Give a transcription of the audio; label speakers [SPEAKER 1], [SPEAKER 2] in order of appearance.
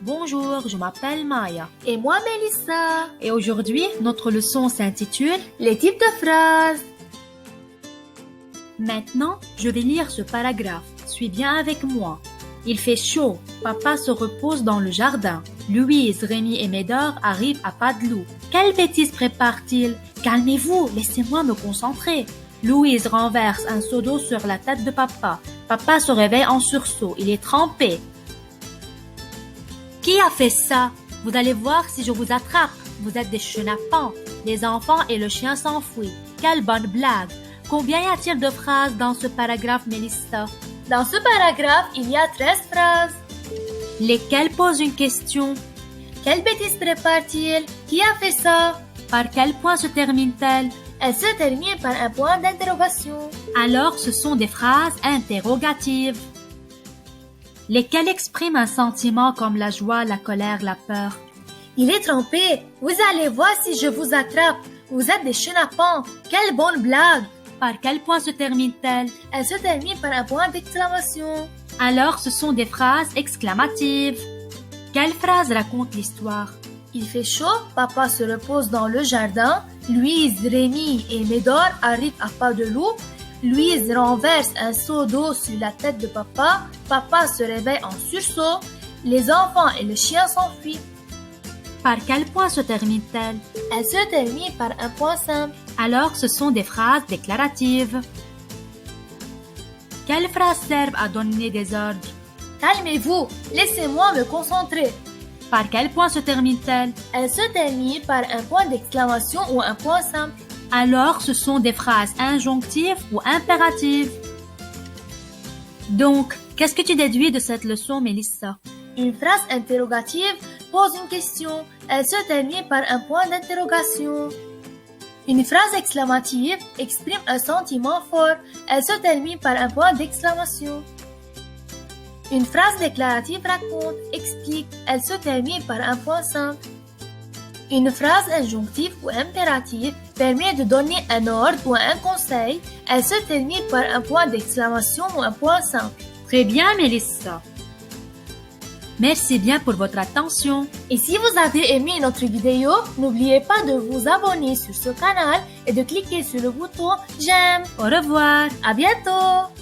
[SPEAKER 1] Bonjour, je m'appelle Maya.
[SPEAKER 2] Et moi, Mélissa.
[SPEAKER 1] Et aujourd'hui, notre leçon s'intitule
[SPEAKER 2] Les types de phrases.
[SPEAKER 1] Maintenant, je vais lire ce paragraphe. Suis bien avec moi. Il fait chaud. Papa se repose dans le jardin. Louise, Rémi et Médor arrivent à pas de loup. Quelle bêtise prépare-t-il? Calmez-vous, laissez-moi me concentrer. Louise renverse un seau d'eau sur la tête de papa. Papa se réveille en sursaut. Il est trempé. Qui a fait ça? Vous allez voir si je vous attrape. Vous êtes des chenapans. Les enfants et le chien s'enfuient. Quelle bonne blague! Combien y a-t-il de phrases dans ce paragraphe, Mélissa?
[SPEAKER 2] Dans ce paragraphe, il y a 13 phrases.
[SPEAKER 1] Lesquelles posent une question?
[SPEAKER 2] Quelle bêtise prépare-t-il? Qui a fait ça?
[SPEAKER 1] Par quel point se termine-t-elle?
[SPEAKER 2] Elle se termine par un point d'interrogation.
[SPEAKER 1] Alors, ce sont des phrases interrogatives. Lesquelles expriment un sentiment comme la joie, la colère, la peur?
[SPEAKER 2] Il est trempé. Vous allez voir si je vous attrape. Vous êtes des chenapans. Quelle bonne blague!
[SPEAKER 1] Par quel point se termine-t-elle?
[SPEAKER 2] Elle se termine par un point d'exclamation.
[SPEAKER 1] Alors, ce sont des phrases exclamatives. Quelle phrase raconte l'histoire?
[SPEAKER 2] Il fait chaud, papa se repose dans le jardin. Louise, Rémi et Médor arrivent à pas de loup. Louise renverse un seau d'eau sur la tête de papa. Papa se réveille en sursaut. Les enfants et le chien s'enfuient.
[SPEAKER 1] Par quel point se termine-t-elle?
[SPEAKER 2] Elle se termine par un point simple.
[SPEAKER 1] Alors, ce sont des phrases déclaratives. Quelles phrases servent à donner des ordres?
[SPEAKER 2] Calmez-vous, laissez-moi me concentrer.
[SPEAKER 1] Par quel point se termine-t-elle?
[SPEAKER 2] Elle se termine par un point d'exclamation ou un point simple.
[SPEAKER 1] Alors, ce sont des phrases injonctives ou impératives. Donc, qu'est-ce que tu déduis de cette leçon, Mélissa?
[SPEAKER 2] Une phrase interrogative pose une question. Elle se termine par un point d'interrogation. Une phrase exclamative exprime un sentiment fort. Elle se termine par un point d'exclamation. Une phrase déclarative raconte, explique. Elle se termine par un point simple. Une phrase injonctive ou impérative permet de donner un ordre ou un conseil. Elle se termine par un point d'exclamation ou un point simple.
[SPEAKER 1] Très bien, Mélissa. Merci bien pour votre attention.
[SPEAKER 2] Et si vous avez aimé notre vidéo, n'oubliez pas de vous abonner sur ce canal et de cliquer sur le bouton j'aime.
[SPEAKER 1] Au revoir.
[SPEAKER 2] À bientôt.